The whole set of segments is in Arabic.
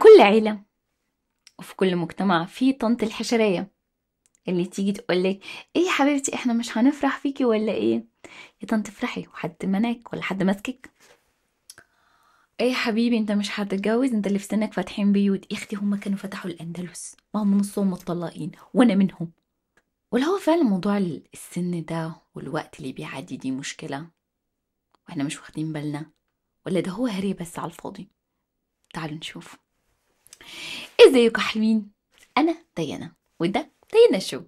كل عيلة وفي كل مجتمع في طنط الحشرية اللي تيجي تقولك: ايه يا حبيبتي، احنا مش هنفرح فيكي ولا ايه؟ يا طنط افرحي، وحد منعك ولا حد ماسكك؟ ايه يا حبيبي، انت مش هتتجوز، انت اللي في سنك فاتحين بيوت. يا اختي هما كانوا فتحوا الاندلس وهم نصهم متطلقين وانا منهم. ولا هو فعلا موضوع السن ده والوقت اللي بيعدي دي مشكلة واحنا مش واخدين بالنا، ولا ده هو هري بس على الفاضي؟ تعالوا نشوف. ازيكم يا حلوين؟ انا ديانا وده ديانا شو.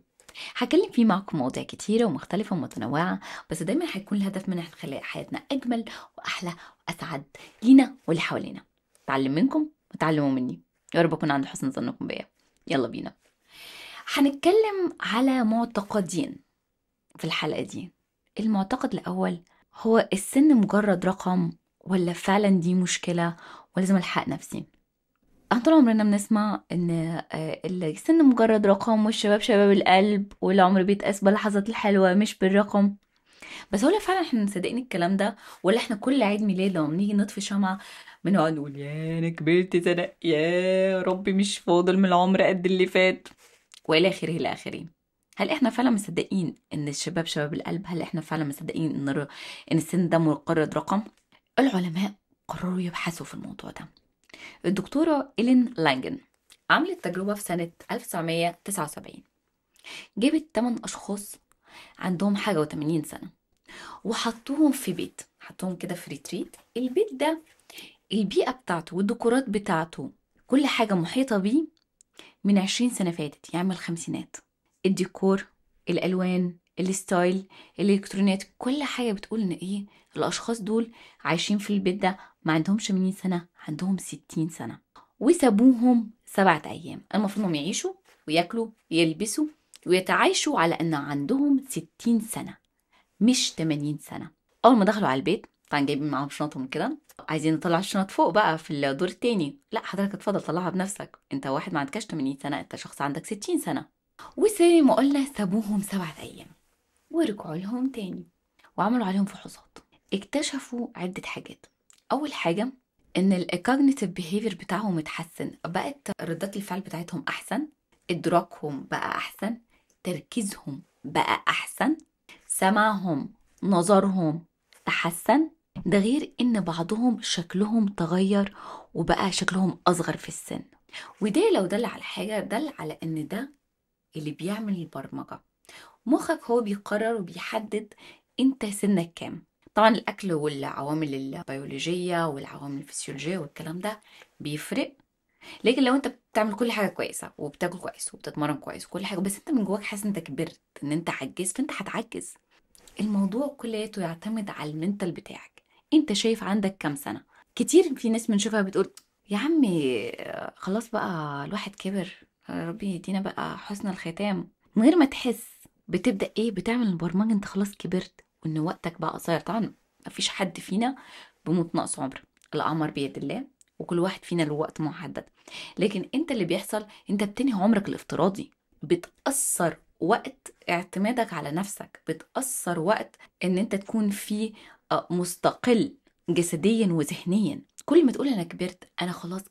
هكلم فيه معكم مواضيع كتيرة ومختلفة ومتنوعة، بس دايما هيكون الهدف منها نخلي حياتنا أجمل وأحلى وأسعد لينا واللي حوالينا. تعلم منكم وتعلموا مني، يا رب أكون عند حسن ظنكم بيا. يلا بينا. هنتكلم على معتقدين في الحلقة دي. المعتقد الأول هو: السن مجرد رقم، ولا فعلا دي مشكلة ولازم ألحق نفسي؟ طول عمرنا بنسمع ان السن مجرد رقم، والشباب شباب القلب، والعمر بيتقاس باللحظات الحلوة مش بالرقم. بس هو فعلا احنا مصدقين الكلام ده، ولا احنا كل عيد ميلاد لما بنيجي نطفي شمعة بنقعد نقول: يا انا كبرت سنة، يا ربي مش فاضل من العمر قد اللي فات، والى اخره الى اخره. هل احنا فعلا مصدقين ان الشباب شباب القلب؟ هل احنا فعلا مصدقين ان السن ده مجرد رقم؟ العلماء قرروا يبحثوا في الموضوع ده. الدكتورة إيلين لانجن عملت تجربة في سنة 1979. جابت 8 أشخاص عندهم حاجة و80 سنة، وحطوهم في بيت، حطوهم كده في ريتريت. البيت ده البيئة بتاعته والديكورات بتاعته كل حاجة محيطة بيه من 20 سنة فاتت، يعني من الخمسينات. الديكور، الألوان، الستايل، الإلكترونيات، كل حاجة بتقول إن إيه، الأشخاص دول عايشين في البيت ده ما عندهمش 80 سنة، عندهم 60 سنة. وسابوهم 7 أيام. المفروض انهم يعيشوا وياكلوا ويلبسوا ويتعايشوا على ان عندهم 60 سنة مش 80 سنة. اول ما دخلوا على البيت طبعا جايبين معاهم شنطهم كده، عايزين نطلع الشنط فوق بقى في الدور التاني. لا حضرتك اتفضل طلعها بنفسك، انت واحد ما عندكش 80 سنة، انت شخص عندك 60 سنة. وزي ما قلنا سابوهم 7 أيام ورجعوا لهم تاني وعملوا عليهم فحوصات. اكتشفوا عدة حاجات. أول حاجة إن الكوجنيتيف بيهيفير بتاعهم اتحسن، بقت ردات الفعل بتاعتهم أحسن، إدراكهم بقى أحسن، تركيزهم بقى أحسن، سمعهم، نظرهم تحسن. ده غير إن بعضهم شكلهم تغير وبقى شكلهم أصغر في السن. وده لو دل على حاجة، دل على إن ده اللي بيعمل البرمجة. مخك هو بيقرر وبيحدد انت سنك كام. طبعا الاكل والعوامل البيولوجيه والعوامل الفسيولوجيه والكلام ده بيفرق. لكن لو انت بتعمل كل حاجه كويسه وبتاكل كويس وبتتمرن كويس وكل حاجه، بس انت من جواك حاسس انت كبرت، ان انت عجزت، فانت هتعجز. الموضوع كلياته يعتمد على المنتال بتاعك. انت شايف عندك كام سنه؟ كتير في ناس بنشوفها بتقول: يا عمي خلاص بقى الواحد كبر، ربي يدينا بقى حسن الختام. من غير ما تحس بتبدأ ايه، بتعمل البرمجة انت خلاص كبرت وان وقتك بقى قصير. طبعا مفيش حد فينا بموت نقص عمر، الأعمار بيد الله، وكل واحد فينا له وقت محدد. لكن انت اللي بيحصل، انت بتنهي عمرك الافتراضي، بتأثر وقت اعتمادك على نفسك، بتأثر وقت ان انت تكون فيه مستقل جسديا وذهنيا. كل ما تقول انا كبرت، انا خلاص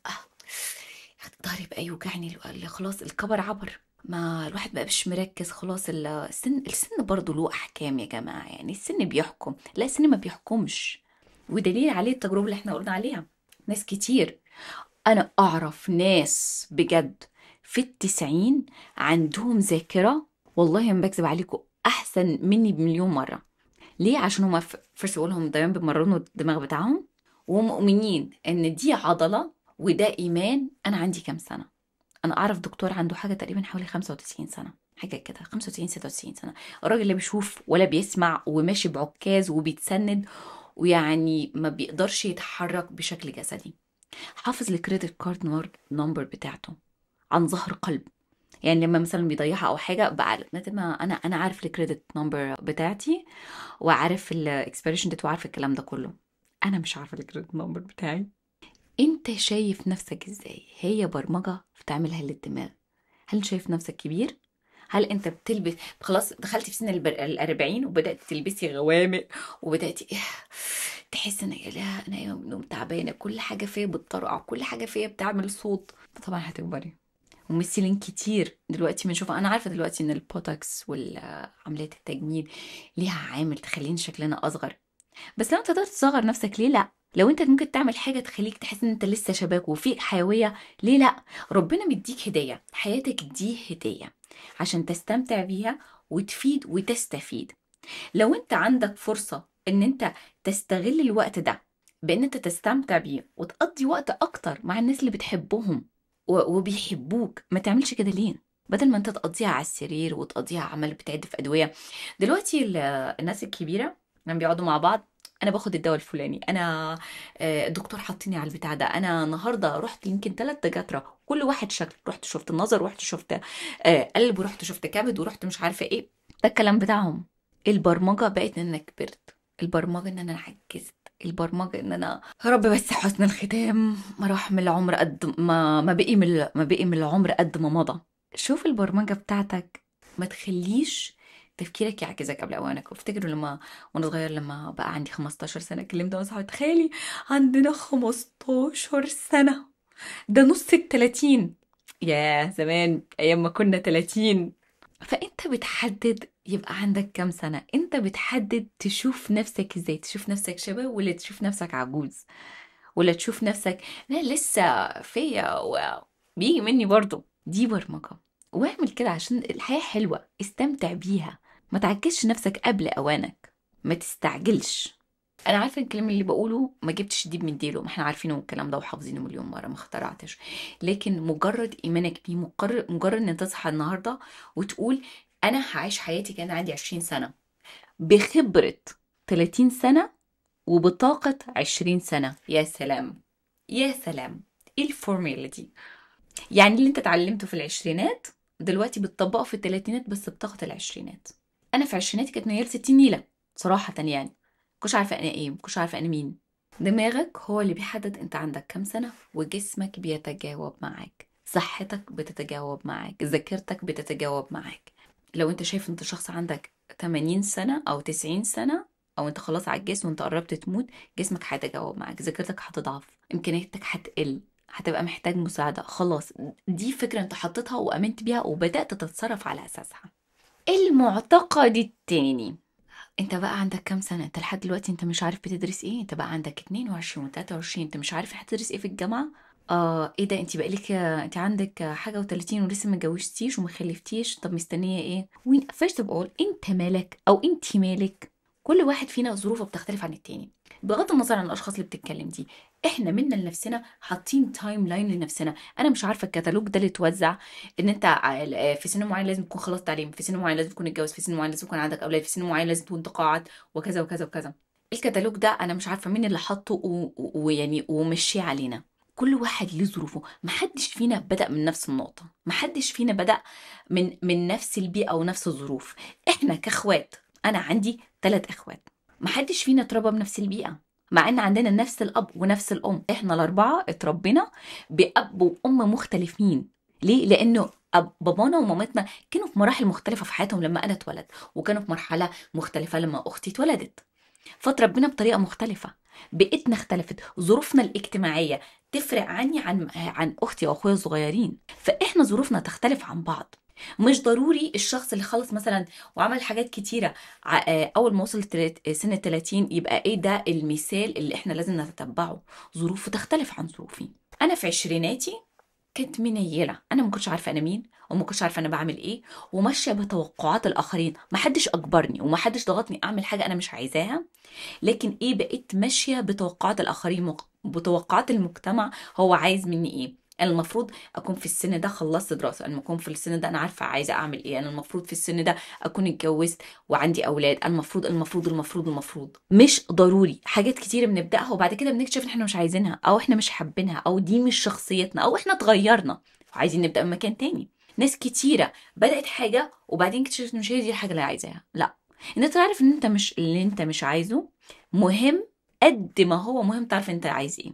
ظهري بقى يوجعني، خلاص الكبر عبر، ما الواحد بقى مش مركز خلاص. السن برضو له احكام يا جماعه، يعني السن بيحكم؟ لا، السن ما بيحكمش. ودليل عليه التجربه اللي احنا قلنا عليها. ناس كتير، انا اعرف ناس بجد في ال90 عندهم ذاكره، والله ما بكذب عليكم، احسن مني بمليون مره. ليه؟ عشان هما فرست لهم دايما بيمرنوا الدماغ بتاعهم، ومؤمنين ان دي عضله وده ايمان. انا عندي كام سنه؟ انا اعرف دكتور عنده حاجه تقريبا حوالي 95 سنه، حاجه كده 95 96 سنه. الراجل اللي بيشوف ولا بيسمع وماشي بعكاز وبيتسند، ويعني ما بيقدرش يتحرك بشكل جسدي. حافظ الكريدت كارد نمبر بتاعته عن ظهر قلب. يعني لما مثلا بيضيعها او حاجه بقى، ما انا عارف الكريدت نمبر بتاعتي، وعارف الاكسبيريشن ديت، وعارف الكلام ده كله. انا مش عارفه الكريدت نمبر بتاعي. انت شايف نفسك ازاي؟ هي برمجة بتعملها للدماغ. هل شايف نفسك كبير؟ هل انت بتلبس خلاص، دخلتي في سن ال40 وبدأت تلبسي غوامق وبدأتي تحس ان لا انا قايمه من النوم تعبانه، كل حاجه فيا بتطرقع، كل حاجه فيا بتعمل صوت. فطبعا هتكبري. وممثلين كتير دلوقتي بنشوفها، انا عارفه دلوقتي ان البوتوكس والعمليات التجميل ليها عامل تخلينا شكلنا اصغر، بس لو انت تقدر تصغر نفسك ليه لا؟ لو انت ممكن تعمل حاجه تخليك تحس ان انت لسه شباب وفيك حيويه، ليه لا؟ ربنا مديك هديه، حياتك دي هديه عشان تستمتع بيها وتفيد وتستفيد. لو انت عندك فرصة ان انت تستغل الوقت ده بان انت تستمتع بيه وتقضي وقت اكتر مع الناس اللي بتحبهم وبيحبوك، ما تعملش كده ليه؟ بدل ما انت تقضيها على السرير وتقضيها عمال بتعد في ادوية. دلوقتي الناس الكبيرة لما بيقعدوا مع بعض، انا باخد الدواء الفلاني، انا الدكتور حطني على البتاع ده، انا النهارده رحت يمكن 3 دكاتره كل واحد شكل، رحت شفت النظر، ورحت شفت قلب، ورحت شفت كبد، ورحت مش عارفه ايه. ده الكلام بتاعهم. البرمجة بقت ان انا كبرت، البرمجة ان انا عجزت، البرمجة ان انا يا رب بس حسن الختام ما راح من العمر قد ما بقي من العمر قد ما مضى. شوف البرمجة بتاعتك، ما تخليش تفكيرك يعجزك قبل اوانك. وافتكروا لما وانا صغير، لما بقى عندي 15 سنة كلمت وانا صاحبي، تخيلي عندنا 15 سنة، ده نص ال30. يا زمان ايام ما كنا 30. فانت بتحدد يبقى عندك كام سنة، انت بتحدد تشوف نفسك ازاي، تشوف نفسك شباب ولا تشوف نفسك عجوز، ولا تشوف نفسك لا لسه فيا بيجي مني برضو. دي برمجة. واعمل كده عشان الحياة حلوة، استمتع بيها، ما تعجزش نفسك قبل اوانك، ما تستعجلش. انا عارفه الكلام اللي بقوله ما جبتش ديب من ديله، ما احنا عارفينه الكلام ده وحافظينه مليون مره، ما اخترعتش. لكن مجرد ايمانك بيه، مجرد ان تصحى النهارده وتقول انا هعيش حياتي كان عندي 20 سنه بخبره 30 سنه وبطاقه 20 سنه. يا سلام، يا سلام، ايه الفورميلا دي؟ يعني اللي انت اتعلمته في العشرينات دلوقتي بتطبقه في الثلاثينات بس بطاقه العشرينات. انا في عشريناتي كانت نيال 60 نيله صراحه يعني، مكنتش عارفه انا ايه، مكنتش عارفه انا مين. دماغك هو اللي بيحدد انت عندك كام سنه، وجسمك بيتجاوب معاك، صحتك بتتجاوب معاك، ذاكرتك بتتجاوب معاك. لو انت شايف انت شخص عندك 80 سنه او 90 سنه، او انت خلاص عجزت وانت قربت تموت، جسمك هيتجاوب معاك، ذاكرتك هتضعف، امكانياتك هتقل، هتبقى محتاج مساعدة. خلاص، دي فكرة انت حطيتها وامنت بيها وبدأت تتصرف على اساسها. المعتقد التاني، انت بقى عندك كام سنة؟ انت لحد دلوقتي انت مش عارف بتدرس ايه، انت بقى عندك 22 و23، انت مش عارف هتدرس ايه في الجامعة. ايه ده؟ انت بقالك انت عندك حاجة و30 ولسه ما اتجوزتيش وما خلفتيش، طب مستنية ايه؟ وين فيرست اوف اول انت مالك او انت مالك؟ كل واحد فينا ظروفه بتختلف عن التاني، بغض النظر عن الاشخاص اللي بتتكلم دي. احنا منا لنفسنا حاطين تايم لاين لنفسنا. انا مش عارفه الكتالوج ده اللي اتوزع ان انت في سن معين لازم تكون خلصت تعليم، في سن معين لازم تكون اتجوز، في سن معين لازم يكون عندك اولاد، في سن معين لازم تكون تقاعد، وكذا وكذا وكذا. الكتالوج ده انا مش عارفه مين اللي حطه ويعني ومشيه علينا. كل واحد ليه ظروفه، محدش فينا بدأ من نفس النقطة، محدش فينا بدأ من نفس البيئة أو نفس الظروف. احنا كاخوات، أنا عندي 3 اخوات، محدش فينا اتربى بنفس البيئة، مع ان عندنا نفس الاب ونفس الام. احنا ال4 اتربينا باب وام مختلفين. ليه؟ لانه بابانا ومامتنا كانوا في مراحل مختلفة في حياتهم لما انا اتولد، وكانوا في مرحلة مختلفة لما اختي اتولدت، فتربينا بطريقة مختلفة، بيئتنا اختلفت، ظروفنا الاجتماعية تفرق عني عن اختي واخويا الصغيرين، فاحنا ظروفنا تختلف عن بعض. مش ضروري الشخص اللي خلص مثلا وعمل حاجات كتيرة اول ما وصل سن ال30 يبقى ايه ده المثال اللي احنا لازم نتتبعه. ظروفه تختلف عن ظروفي. انا في عشريناتي كنت منيلة، انا ما كنتش عارفة انا مين، وما كنتش عارفة انا بعمل ايه، وماشية بتوقعات الاخرين، ما حدش اجبرني وما حدش ضغطني اعمل حاجة انا مش عايزاها. لكن ايه، بقيت ماشيه بتوقعات الاخرين، بتوقعات المجتمع. هو عايز مني ايه؟ انا المفروض اكون في السن ده خلصت دراسه، انا اكون في السن ده انا عارفه عايزه اعمل ايه، انا المفروض في السن ده اكون اتجوزت وعندي اولاد. المفروض مش ضروري. حاجات كتير بنبداها وبعد كده بنكتشف ان احنا مش عايزينها، او احنا مش حابينها، او دي مش شخصيتنا، او احنا اتغيرنا وعايزين نبدا من مكان تاني. ناس كتيره بدات حاجه وبعدين اكتشفت مش هي دي الحاجه اللي عايزاها. لا، انت تعرف ان انت مش اللي انت مش عايزه مهم قد ما هو مهم تعرف انت عايز ايه.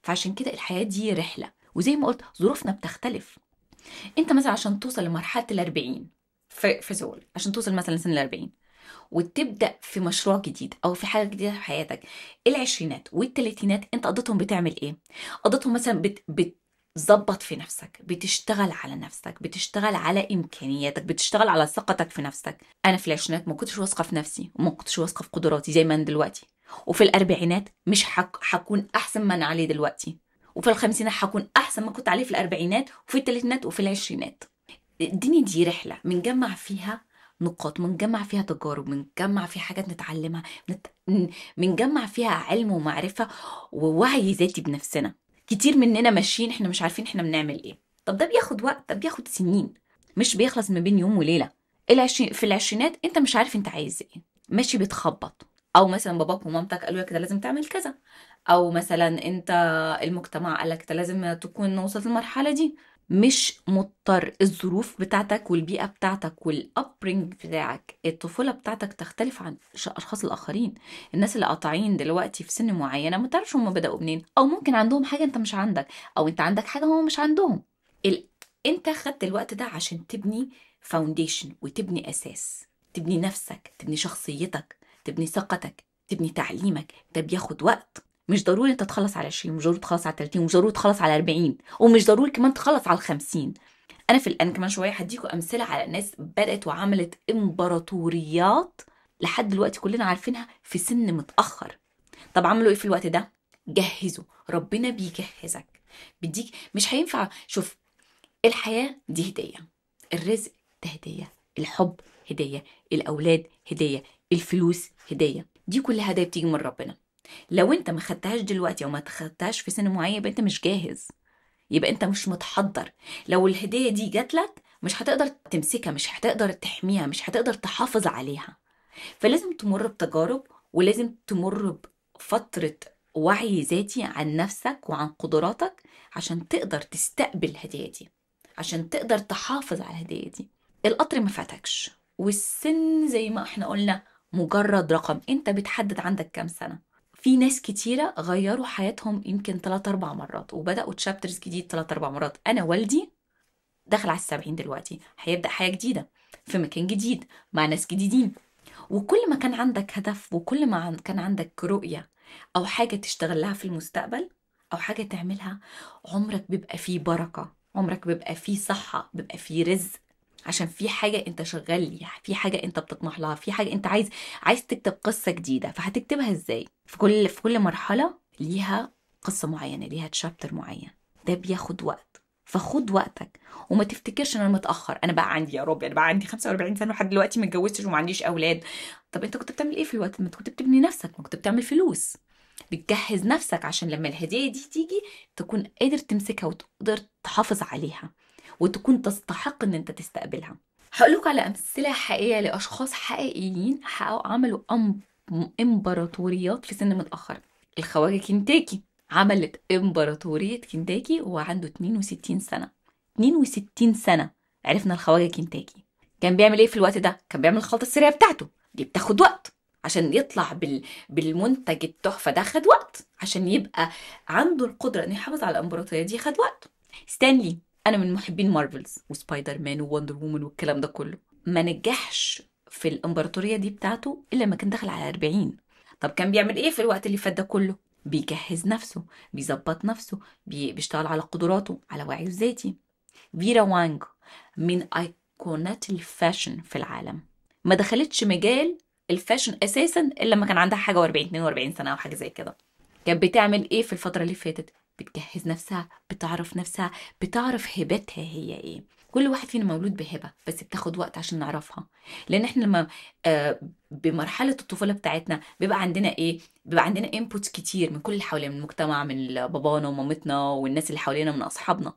فعشان كده الحياة دي رحلة، وزي ما قلت ظروفنا بتختلف. انت مثلا عشان توصل لمرحلة ال40 في زول، عشان توصل مثلا سن ال40 وتبدأ في مشروع جديد أو في حاجة جديدة في حياتك. العشرينات والتلاتينات أنت قضيتهم بتعمل إيه؟ قضيتهم مثلا بتظبط في نفسك، بتشتغل على نفسك، بتشتغل على إمكانياتك، بتشتغل على ثقتك في نفسك. أنا في العشرينات ما كنتش واثقة في نفسي وما كنتش واثقة في قدراتي زي ما أنا دلوقتي. وفي الأربعينات مش هكون أحسن ما أنا عليه دلوقتي. وفي الخمسينات هكون أحسن ما كنت عليه في الأربعينات وفي التلاتينات وفي العشرينات. الدنيا دي رحلة بنجمع فيها نقاط، بنجمع فيها تجارب، بنجمع فيها حاجات نتعلمها، بنجمع فيها علم ومعرفة ووعي ذاتي بنفسنا. كتير مننا ماشيين احنا مش عارفين احنا بنعمل ايه. طب ده بياخد وقت، ده بياخد سنين، مش بيخلص ما بين يوم وليلة. في العشرينات انت مش عارف انت عايز ايه، ماشي بتخبط. او مثلا باباك ومامتك قالوا لك ده لازم تعمل كذا، او مثلا انت المجتمع قال لك ده لازم تكون وصلت للمرحلة دي. مش مضطر. الظروف بتاعتك والبيئة بتاعتك والابرينج بتاعك، الطفولة بتاعتك تختلف عن الاشخاص الاخرين. الناس اللي قاطعين دلوقتي في سن معينة ما تعرفش هم بدأوا منين، او ممكن عندهم حاجة انت مش عندك، او انت عندك حاجة هم مش عندهم. ال... انت خدت الوقت ده عشان تبني فاونديشن وتبني اساس، تبني نفسك، تبني شخصيتك، تبني ثقتك، تبني تعليمك. ده بياخد وقت. مش ضروري انت تخلص على 20، مش ضروري تخلص على 30، مش ضروري تخلص على 40، ومش ضروري كمان تخلص على 50. انا كمان شويه هديكم امثله على ناس بدات وعملت امبراطوريات لحد دلوقتي كلنا عارفينها في سن متاخر. طب عملوا ايه في الوقت ده؟ جهزوا. ربنا بيجهزك، بيديك. مش هينفع. شوف، الحياه دي هديه، الرزق ده هديه، الحب هديه، الاولاد هديه، الفلوس هديه. دي كلها هدايا بتيجي من ربنا. لو انت ما خدتهاش دلوقتي او ما خدتهاش في سن معين يبقى انت مش جاهز، يبقى انت مش متحضر. لو الهدية دي جات لك مش هتقدر تمسكها، مش هتقدر تحميها، مش هتقدر تحافظ عليها. فلازم تمر بتجارب، ولازم تمر بفترة وعي ذاتي عن نفسك وعن قدراتك عشان تقدر تستقبل الهدية دي، عشان تقدر تحافظ على الهدية دي. القطر ما فاتكش، والسن زي ما احنا قلنا مجرد رقم. انت بتحدد عندك كام سنة. في ناس كتيرة غيروا حياتهم يمكن 3-4 مرات وبدأوا تشابترز جديد 3-4 مرات. أنا والدي دخل على 70 دلوقتي، هيبدأ حياة جديدة في مكان جديد مع ناس جديدين. وكل ما كان عندك هدف، وكل ما كان عندك رؤية أو حاجة تشتغل لها في المستقبل أو حاجة تعملها، عمرك بيبقى فيه بركة، عمرك بيبقى فيه صحة، بيبقى فيه رزق. عشان في حاجة انت شغال ليها، في حاجة انت بتطمح لها، في حاجة انت عايز تكتب قصة جديدة. فهتكتبها ازاي؟ في كل مرحلة ليها قصة معينة، ليها تشابتر معين. ده بياخد وقت، فخد وقتك. وما تفتكرش ان انا متاخر. انا بقى عندي، يا رب، انا بقى عندي 45 سنه لحد دلوقتي ما اتجوزتش وما عنديش اولاد. طب انت كنت بتعمل ايه في الوقت؟ ما انت كنت بتبني نفسك، ما كنت بتعمل فلوس، بتجهز نفسك عشان لما الهديه دي تيجي تكون قادر تمسكها وتقدر تحافظ عليها وتكون تستحق ان انت تستقبلها. هقول لكم على امثله حقيقيه لاشخاص حقيقيين حققوا، عملوا امبراطوريات في سن متاخر. الخواجه كنتاكي عملت امبراطوريه كنتاكي وهو عنده 62 سنه. 62 سنه. عرفنا الخواجه كنتاكي كان بيعمل ايه في الوقت ده؟ كان بيعمل الخلطه السريه بتاعته دي، بتاخد وقت عشان يطلع بالمنتج التحفه ده. خد وقت عشان يبقى عنده القدره انه يحافظ على الامبراطوريه دي. خد وقت. ستانلي، انا من محبين مارفلز وسبايدر مان ووندر وومن والكلام ده كله، ما نجحش في الامبراطوريه دي بتاعته الا لما كان داخل على 40. طب كان بيعمل ايه في الوقت اللي فات ده كله؟ بيجهز نفسه، بيظبط نفسه، بيشتغل على قدراته، على وعيه الذاتي. فيرا وانج من ايقونات الفاشن في العالم، ما دخلتش مجال الفاشن اساسا الا لما كان عندها حاجه و40 42 سنه او حاجه زي كده. كانت بتعمل ايه في الفتره اللي فاتت؟ بتجهز نفسها، بتعرف نفسها، بتعرف هبتها هي ايه. كل واحد فينا مولود بهبه، بس بتاخد وقت عشان نعرفها. لان احنا لما بمرحله الطفوله بتاعتنا بيبقى عندنا ايه؟ بيبقى عندنا انبوتس كتير من كل اللي حوالينا، من المجتمع، من بابانا ومامتنا والناس اللي حوالينا، من اصحابنا.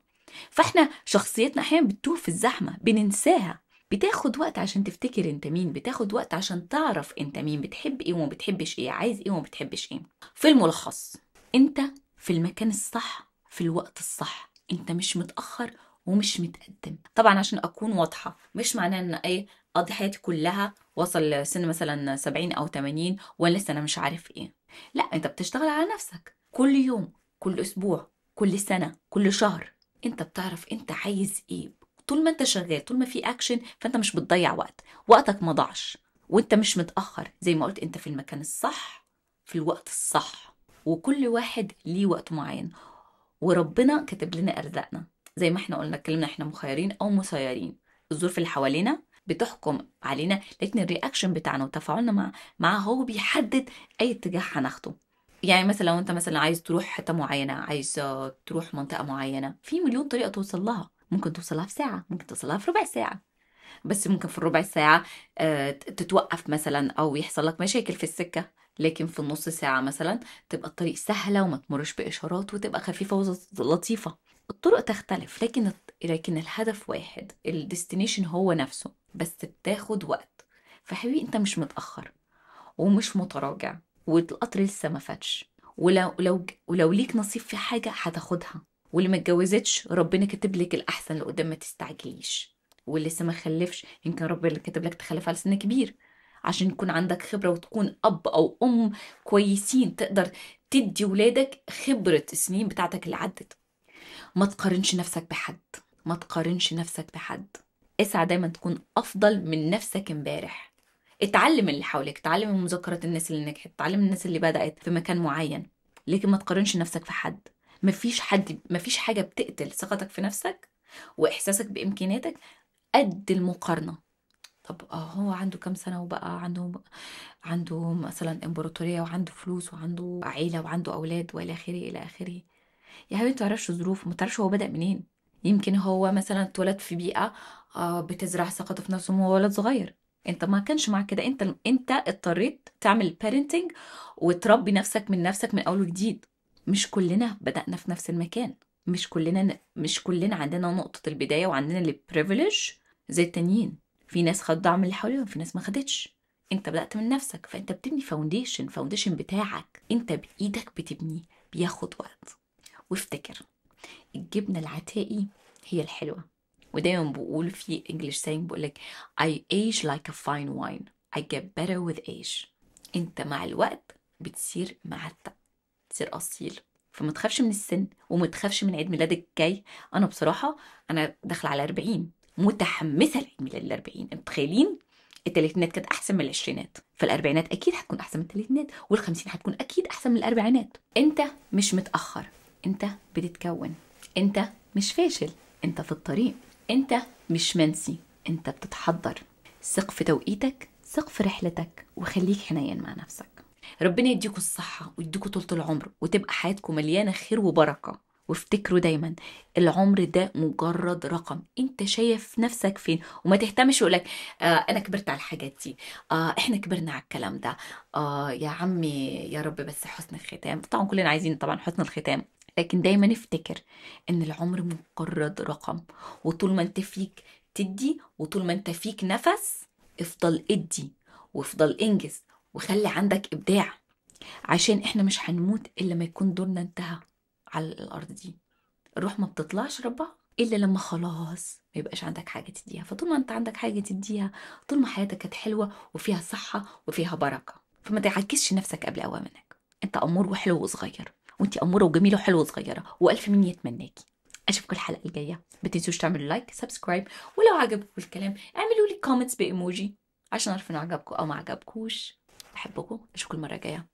فاحنا شخصيتنا احيانا بتتوه في الزحمه، بننساها. بتاخد وقت عشان تفتكر انت مين، بتاخد وقت عشان تعرف انت مين، بتحب ايه وما بتحبش ايه، عايز ايه وما بتحبش ايه. في الملخص، انت في المكان الصح في الوقت الصح. انت مش متأخر ومش متقدم. طبعا عشان اكون واضحة، مش معناه ان ايه قضي حياتي كلها وصل سن مثلا 70 او 80 وانا لسه انا مش عارف ايه. لا، انت بتشتغل على نفسك كل يوم، كل اسبوع، كل سنة، كل شهر. انت بتعرف انت عايز ايه. طول ما انت شغال، طول ما في اكشن، فانت مش بتضيع وقت، وقتك ما ضاعش، وانت مش متأخر، زي ما قلت انت في المكان الصح في الوقت الصح، وكل واحد ليه وقت معين، وربنا كاتب لنا ارزاقنا. زي ما احنا قلنا اتكلمنا، احنا مخيرين او مسيرين. الظروف اللي حوالينا بتحكم علينا، لكن الرياكشن بتاعنا وتفاعلنا معاه هو بيحدد اي اتجاه هناخده. يعني مثلا لو انت مثلا عايز تروح حته معينه، عايز تروح منطقه معينه، في مليون طريقه توصل لها. ممكن توصلها في ساعه، ممكن توصلها في ربع ساعه، بس ممكن في الربع ساعة تتوقف مثلا أو يحصل لك مشاكل في السكة. لكن في النص ساعة مثلا تبقى الطريق سهلة وما تمرش بإشارات وتبقى خفيفة ولطيفة. الطرق تختلف، لكن الهدف واحد، الديستنيشن هو نفسه، بس بتاخد وقت. فحبيبي انت مش متأخر ومش متراجع، والقطر لسه ما فاتش. ولو ليك نصيب في حاجة هتاخدها. واللي ما اتجوزتش ربنا كاتب لك الأحسن لقدام، ما تستعجليش. واللي لسه ما خلفش يمكن ربنا اللي كاتب لك تخلف على سن كبير، عشان يكون عندك خبرة وتكون أب أو أم كويسين، تقدر تدي ولادك خبرة السنين بتاعتك اللي عدت. ما تقارنش نفسك بحد، ما تقارنش نفسك بحد. اسعى دايما تكون أفضل من نفسك امبارح. اتعلم من اللي حواليك، اتعلم من مذكرات الناس اللي نجحت، اتعلم من الناس اللي بدأت في مكان معين، لكن ما تقارنش نفسك في حد. مفيش حاجة بتقتل ثقتك في نفسك وإحساسك بإمكانياتك قد المقارنة. طب هو عنده كام سنة وبقى عنده مثلا إمبراطورية وعنده فلوس وعنده عيلة وعنده أولاد وإلى آخره إلى آخره. يا حبيبي ما تعرفش ظروفه، ما تعرفش هو بدأ منين. يمكن هو مثلا اتولد في بيئة بتزرع ثقته في نفسه وهو ولد صغير. انت ما كانش معاك كده، انت اضطريت تعمل بارنتنج وتربي نفسك من نفسك من اول وجديد. مش كلنا بدأنا في نفس المكان. مش كلنا عندنا نقطة البداية وعندنا البريفليج زي التانيين. في ناس خدوا دعم اللي حواليهم، في ناس ما خدتش. انت بدأت من نفسك، فانت بتبني فاونديشن بتاعك انت بإيدك بتبنيه، بياخد وقت. وافتكر، الجبنة العتائي هي الحلوة. ودايما بقول في English saying بقولك I age like a fine wine, I get better with age. انت مع الوقت بتصير معتق، تصير أصيل. فما تخافش من السن وما تخافش من عيد ميلادك الجاي. أنا بصراحة أنا داخلة على 40، متحمسة لعيد ميلاد 40. انتوا متخيلين التلاتينات كانت أحسن من العشرينات، فالأربعينات أكيد هتكون أحسن من التلاتينات، والخمسين هتكون أكيد أحسن من الأربعينات. انت مش متأخر، انت بتتكون. انت مش فاشل، انت في الطريق. انت مش منسي، انت بتتحضر. ثق في توقيتك، ثق في رحلتك، وخليك حنين مع نفسك. ربنا يديكوا الصحة ويديكوا طولة العمر وتبقى حياتكم مليانة خير وبركة. وافتكروا دايما، العمر ده مجرد رقم. انت شايف نفسك فين، وما تهتمش يقولك انا كبرت على الحاجات دي، احنا كبرنا على الكلام ده. يا عمي يا رب بس حسن الختام. طبعا كلنا عايزين طبعا حسن الختام، لكن دايما افتكر ان العمر مجرد رقم. وطول ما انت فيك تدي، وطول ما انت فيك نفس، افضل ادي وافضل انجز وخلي عندك ابداع. عشان احنا مش هنموت الا ما يكون دورنا انتهى على الارض دي. الروح ما بتطلعش ربها الا لما خلاص ما يبقاش عندك حاجه تديها. فطول ما انت عندك حاجه تديها، طول ما حياتك كانت حلوه وفيها صحه وفيها بركه. فما تعكسش نفسك قبل اوامرك. انت امور وحلو وصغير، وانت اموره وجميله وحلوه وصغيره، والف مين يتمناكي. اشوفكم الحلقه الجايه. ما تنسوش تعملوا لايك سبسكرايب، ولو عجبكم الكلام اعملوا لي كومنتس بايموجي عشان اعرف انه عجبكم او ما عجبكوش. بحبكم، اشوفكم المره الجايه.